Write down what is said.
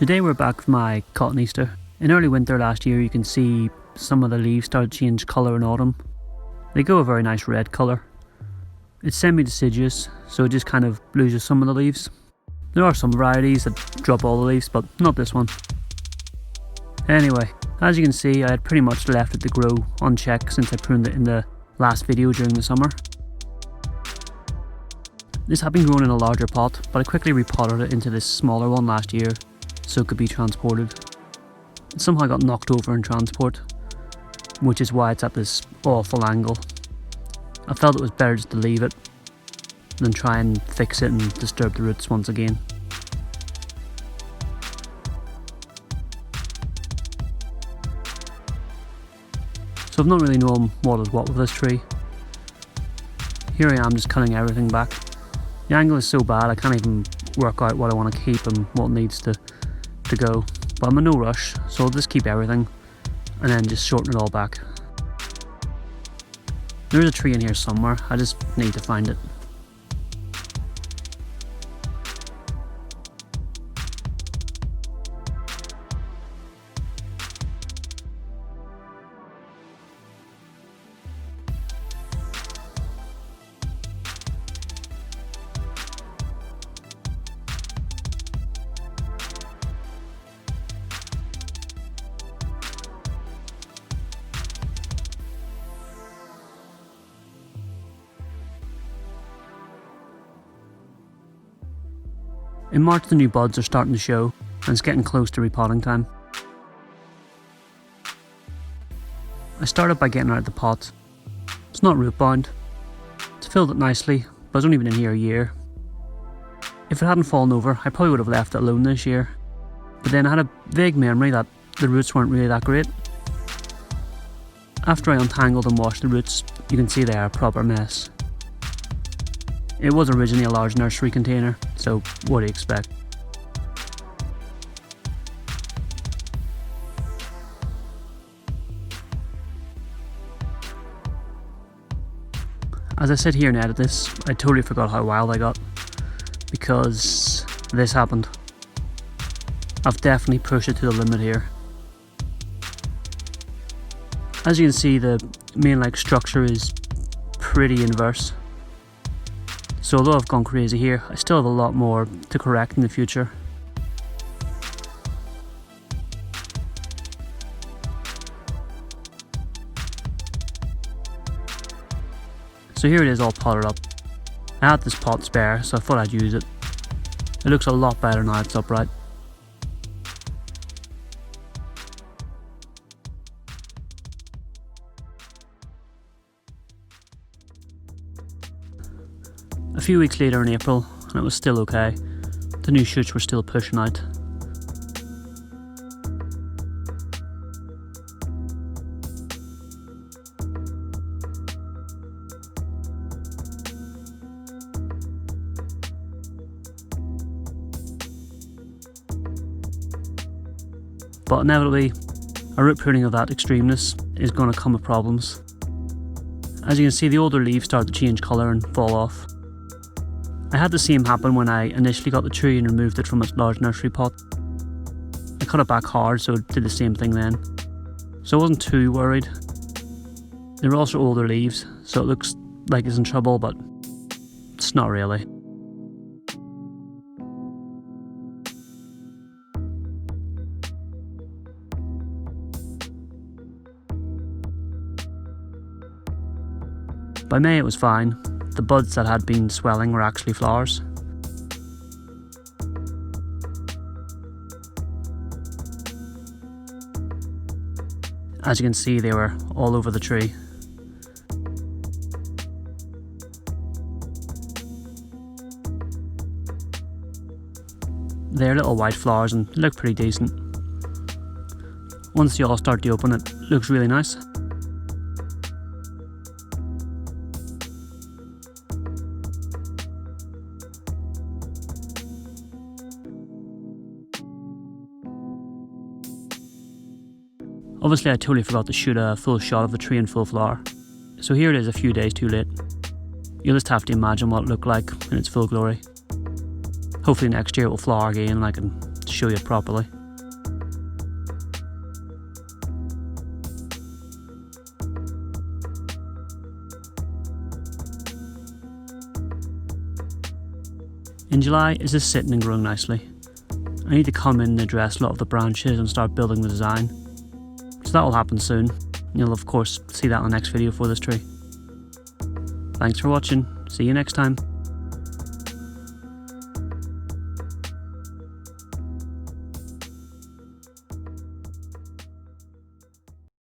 Today we're back with my Cotoneaster. In early winter last year you can see some of the leaves start to change colour in autumn. They go a very nice red colour. It's semi-deciduous, so it just kind of loses some of the leaves. There are some varieties that drop all the leaves, but not this one. Anyway, as you can see, I had pretty much left it to grow unchecked since I pruned it in the last video during the summer. This had been grown in a larger pot, but I quickly repotted it into this smaller one last year so it could be transported. It somehow got knocked over in transport, which is why it's at this awful angle. I felt it was better just to leave it than try and fix it and disturb the roots once again. So I've not really known what is what with this tree. Here I am just cutting everything back. The angle is so bad I can't even work out what I want to keep and what needs to go. But I'm in no rush, so I'll just keep everything and then just shorten it all back. There's a tree in here somewhere, I just need to find it. In March the new buds are starting to show and it's getting close to repotting time. I started by getting it out of the pot. It's not root bound. It's filled it nicely, but it's only been in here a year. If it hadn't fallen over, I probably would have left it alone this year. But then I had a vague memory that the roots weren't really that great. After I untangled and washed the roots, you can see they are a proper mess. It was originally a large nursery container, so what do you expect? As I sit here and edit this, I totally forgot how wild I got, because this happened. I've definitely pushed it to the limit here. As you can see, the main structure is pretty inverse. So although I've gone crazy here, I still have a lot more to correct in the future. So here it is all potted up. I had this pot spare, so I thought I'd use it. It looks a lot better now it's upright. A few weeks later in April, and it was still okay. The new shoots were still pushing out. But inevitably, a root pruning of that extremeness is going to come with problems. As you can see, the older leaves start to change colour and fall off. I had the same happen when I initially got the tree and removed it from its large nursery pot. I cut it back hard, so it did the same thing then. So I wasn't too worried. They were also older leaves, so it looks like it's in trouble, but it's not really. By May it was fine. The buds that had been swelling were actually flowers. As you can see, they were all over the tree. They're little white flowers and look pretty decent. Once they all start to open, it looks really nice. Obviously I totally forgot to shoot a full shot of the tree in full flower, so here it is a few days too late. You'll just have to imagine what it looked like in its full glory. Hopefully next year it will flower again and I can to show you it properly. In July, is this sitting and growing nicely? I need to come in and address a lot of the branches and start building the design. So that will happen soon. You'll of course see that on the next video for this tree. Thanks for watching, see you next time.